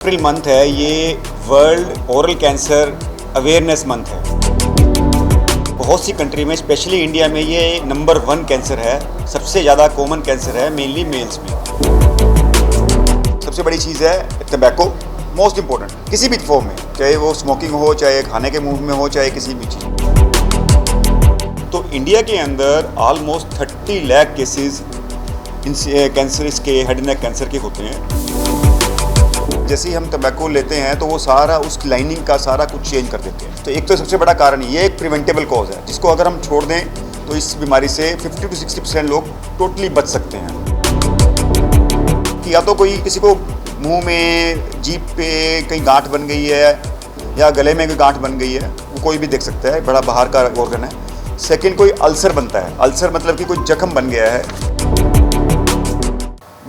April month है, ये world oral cancer awareness month है। बहुत सी कंट्री में, स्पेशली इंडिया में, ये नंबर 1 कैंसर है। सबसे ज़्यादा कॉमन कैंसर है, मेनली मेल्स में। सबसे बड़ी चीज़ है टबैको, मोस्ट इम्पोर्टेंट किसी भी फॉर्म में, चाहे वो स्मोकिंग हो, चाहे खाने के मुंह में हो, चाहे किसी भी चीज़। तो इंडिया के अंदर ऑलमोस्ट 30 लाख केसेस कैंसर, इसके हेड नेक कैंसर के होते हैं। जैसे ही हम टबैको लेते हैं तो वो सारा उस लाइनिंग का सारा कुछ चेंज कर देते हैं। तो एक तो सबसे बड़ा कारण ये एक प्रिवेंटेबल कॉज है, जिसको अगर हम छोड़ दें तो इस बीमारी से 50 to 60% लोग टोटली बच सकते हैं। कि या तो कोई किसी को मुंह में, जीभ पे कहीं गांठ बन गई है या गले में कोई गांठ बन गई है, वो कोई भी देख सकता है, बड़ा बाहर का ऑर्गन है। सेकेंड, कोई अल्सर बनता है। अल्सर मतलब कि कोई जख्म बन गया है।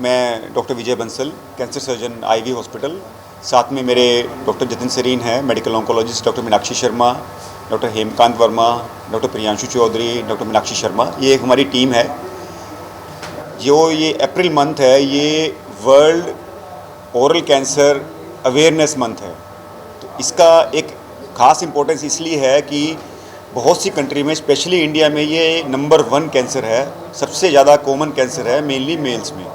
मैं doctor Vijay Bansal, cancer surgeon, IV hospital. साथ में मेरे डॉक्टर जतिन सरीन है, medical oncologist, doctor Meenakshi Sharma, doctor Hemkant Verma, doctor Priyanshu Chaudhary, doctor Meenakshi Sharma. ये एक हमारी टीम है। जो ये अप्रैल मंथ है, ये world oral cancer awareness month है। तो इसका एक ख़ास इम्पोर्टेंस इसलिए है कि बहुत सी कंट्री में, स्पेशली इंडिया में, ये नंबर 1 कैंसर है। सबसे ज़्यादा कॉमन कैंसर है, मेनली मेल्स में।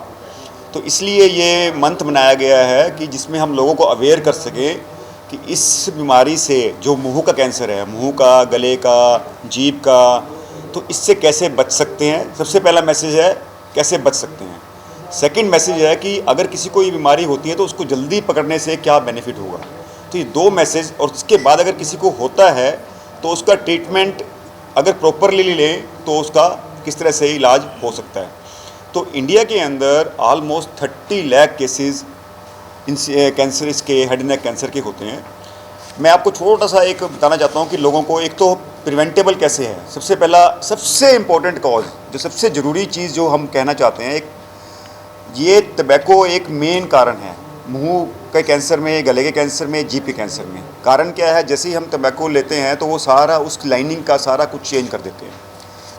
तो इसलिए ये मंथ मनाया गया है कि जिसमें हम लोगों को अवेयर कर सकें कि इस बीमारी से, जो मुंह का कैंसर है, मुंह का, गले का, जीभ का, तो इससे कैसे बच सकते हैं। सबसे पहला मैसेज है कैसे बच सकते हैं। सेकंड मैसेज है कि अगर किसी को ये बीमारी होती है तो उसको जल्दी पकड़ने से क्या बेनिफिट होगा। तो ये 2 मैसेज, और उसके बाद अगर किसी को होता है तो उसका ट्रीटमेंट अगर प्रॉपरली लें तो उसका किस तरह से इलाज हो सकता है। तो इंडिया के अंदर ऑलमोस्ट 30 लाख केसेस कैंसर, इसके हेड नेक कैंसर के होते हैं। मैं आपको छोटा सा एक बताना चाहता हूँ कि लोगों को एक तो प्रिवेंटेबल कैसे है। सबसे पहला, सबसे इम्पोर्टेंट कॉज, जो सबसे ज़रूरी चीज़ जो हम कहना चाहते हैं, एक ये टबैको एक मेन कारण है मुंह के कैंसर में, गले के कैंसर में, जीभ के कैंसर में। कारण क्या है, जैसे ही हम टबैको लेते हैं तो वो सारा उस लाइनिंग का सारा कुछ चेंज कर देते हैं।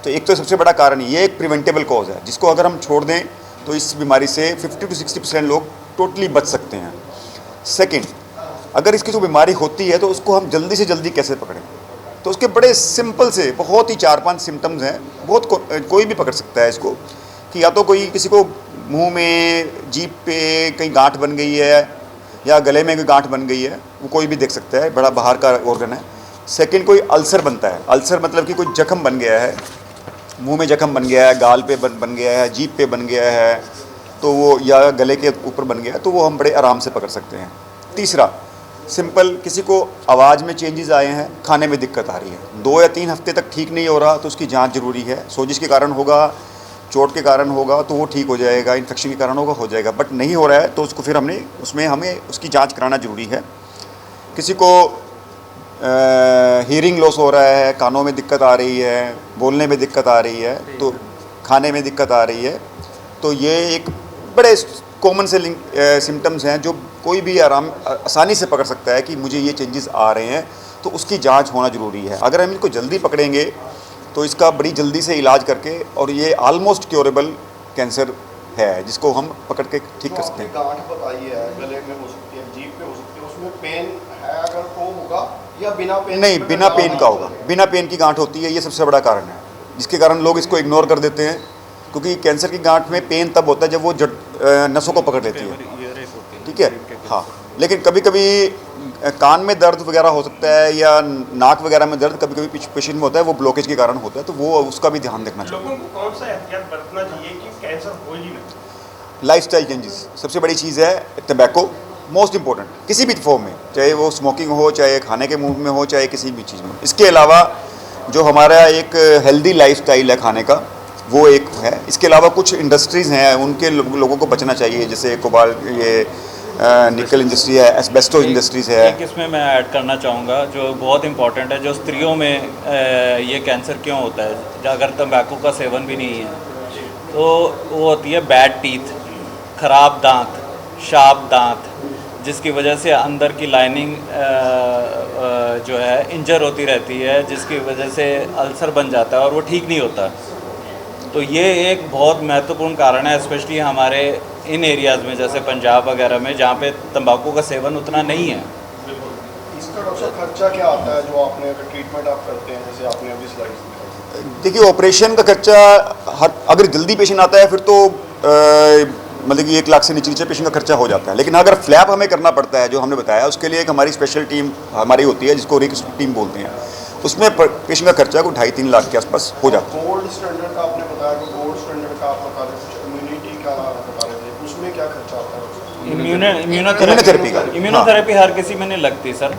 तो एक तो सबसे बड़ा कारण ये एक प्रिवेंटेबल कॉज है, जिसको अगर हम छोड़ दें तो इस बीमारी से 50 to 60% लोग टोटली बच सकते हैं। सेकंड, अगर इसकी जो बीमारी होती है तो उसको हम जल्दी से जल्दी कैसे पकड़ें। तो उसके बड़े सिंपल से बहुत ही 4-5 सिम्टम्स हैं। कोई भी पकड़ सकता है इसको। कि या तो कोई किसी को मुंह में, जीभ पे कहीं गांठ बन गई है या गले में कोई गांठ बन गई है, वो कोई भी देख सकता है, बड़ा बाहर का ऑर्गन है। सेकेंड, कोई अल्सर बनता है। अल्सर मतलब कि कोई जख्म बन गया है, मुंह में जख्म बन गया है, गाल पे बन गया है, जीभ पे बन गया है, तो वो, या गले के ऊपर बन गया है, तो वो हम बड़े आराम से पकड़ सकते हैं। तीसरा, सिंपल, किसी को आवाज़ में चेंजेस आए हैं, खाने में दिक्कत आ रही है, 2 या 3 हफ्ते तक ठीक नहीं हो रहा, तो उसकी जांच ज़रूरी है। सोजिश के कारण होगा, चोट के कारण होगा तो वो ठीक हो जाएगा, इन्फेक्शन के कारण होगा, हो जाएगा। बट नहीं हो रहा है तो उसको फिर हमें उसकी जाँच कराना ज़रूरी है। किसी को हीयरिंग लॉस हो रहा है, कानों में दिक्कत आ रही है, बोलने में दिक्कत आ रही है, तो खाने में दिक्कत आ रही है, तो ये एक बड़े कॉमन से सिम्टम्स हैं जो कोई भी आसानी से पकड़ सकता है कि मुझे ये चेंजेस आ रहे हैं, तो उसकी जांच होना ज़रूरी है। अगर हम इनको जल्दी पकड़ेंगे तो इसका बड़ी जल्दी से इलाज करके, और ये ऑलमोस्ट क्योरेबल कैंसर है, जिसको हम पकड़ के ठीक कर सकते हैं। गांठ बताई है, गले में हो सकती है, जीभ पे हो सकती है, उसमें पेन है अगर तो होगा, या बिना पेन? नहीं, बिना पेन का होगा। बिना पेन की गांठ होती है, ये सबसे बड़ा कारण है, जिसके कारण लोग इसको इग्नोर कर देते हैं। क्योंकि कैंसर की गांठ में पेन तब होता है जब वो नसों को पकड़ लेती है, ठीक है। हाँ, लेकिन कभी कभी कान में दर्द वगैरह हो सकता है, या नाक वगैरह में दर्द कभी कभी पेशेंट में होता है, वो ब्लॉकेज के कारण होता है, तो वो उसका भी ध्यान रखना चाहिए। लोगों को कौन सा एहतियात बरतना चाहिए कि कैंसर हो ही ना? लाइफस्टाइल चेंजेस सबसे बड़ी चीज़ है। टबैको, मोस्ट इम्पोर्टेंट किसी भी फॉर्म में, चाहे वो स्मोकिंग हो, चाहे खाने के मुंह में हो, चाहे किसी भी चीज़ में। इसके अलावा जो हमारा एक हेल्दी लाइफस्टाइल है खाने का, वो एक है। इसके अलावा कुछ इंडस्ट्रीज़ हैं, उनके लोगों को बचना चाहिए, जैसे कोबाल्ट, ये निकल इंडस्ट्री है, एस्बेस्टो इंडस्ट्रीज़ है। एक इसमें मैं ऐड करना चाहूँगा जो बहुत इंपॉर्टेंट है, जो स्त्रियों में ये कैंसर क्यों होता है, अगर तंबाकू का सेवन भी नहीं है, तो वो होती है बैड टीथ, ख़राब दांत, शार्प दांत, जिसकी वजह से अंदर की लाइनिंग जो है इंजर होती रहती है, जिसकी वजह से अल्सर बन जाता है और वो ठीक नहीं होता। तो ये एक बहुत महत्वपूर्ण कारण है, स्पेशली हमारे इन एरियाज़ में जैसे पंजाब वगैरह में जहाँ पे तंबाकू का सेवन उतना नहीं है। इसका डॉक्टर साहब खर्चा क्या आता है जो आपने अगर ट्रीटमेंट आप करते हैं, जैसे आपने अभी स्लाइड दिखाई? देखिए ऑपरेशन का खर्चा अगर जल्दी पेशेंट आता है फिर तो मतलब कि 1 लाख से नीचे पेशेंट का खर्चा हो जाता है। लेकिन अगर फ्लैप हमें करना पड़ता है जो हमने बताया, उसके लिए एक हमारी स्पेशल टीम हमारी होती है जिसको रिक्स टीम बोलते हैं, उसमें पेशेंट का खर्चा को 2.5-3 लाख के आसपास हो जाता है। गोल्ड स्टैंडर्ड का आपने बताया कि गोल्ड स्टैंडर्ड का आप बता रहे थे, कुछ इम्यूनिटी का बता रहे थे, उसमें क्या खर्चा आता है? इम्यूनोथेरेपी का इम्यूनोथेरेपी हर किसी में नहीं लगती सर।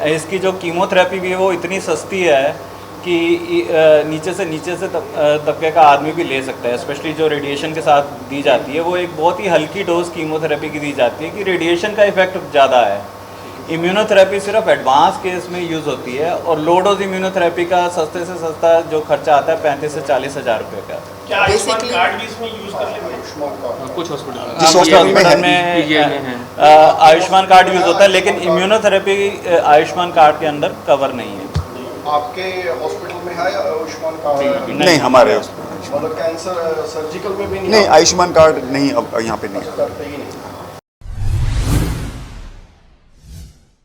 इसकी जो कीमोथेरेपी भी है वो इतनी सस्ती है कि नीचे से तबके का आदमी भी ले सकता है। स्पेशली जो रेडिएशन के साथ दी जाती है वो एक बहुत ही हल्की डोज कीमोथेरेपी की दी जाती है कि रेडिएशन का इफेक्ट ज़्यादा है। इम्यूनोथेरेपी सिर्फ एडवांस केस में यूज़ होती है और लो डोज इम्यूनोथेरेपी का सस्ते से सस्ता जो खर्चा आता है 35 से 40 हज़ार रुपये का। क्या आयुष्मान कार्ड भी इसमें यूज कर लेंगे? आयुष्मान कार्ड कुछ हॉस्पिटल जिस हॉस्पिटल में आयुष्मान कार्ड यूज़ होता है, लेकिन इम्यूनोथेरेपी आयुष्मान कार्ड के अंदर कवर नहीं है। आपके हॉस्पिटल में है आयुष्मान कार्ड? नहीं हमारे हॉस्पिटल मतलब कैंसर सर्जिकल में भी नहीं? नहीं, आयुष्मान कार्ड नहीं अब यहाँ पे नहीं है। करते ही नहीं।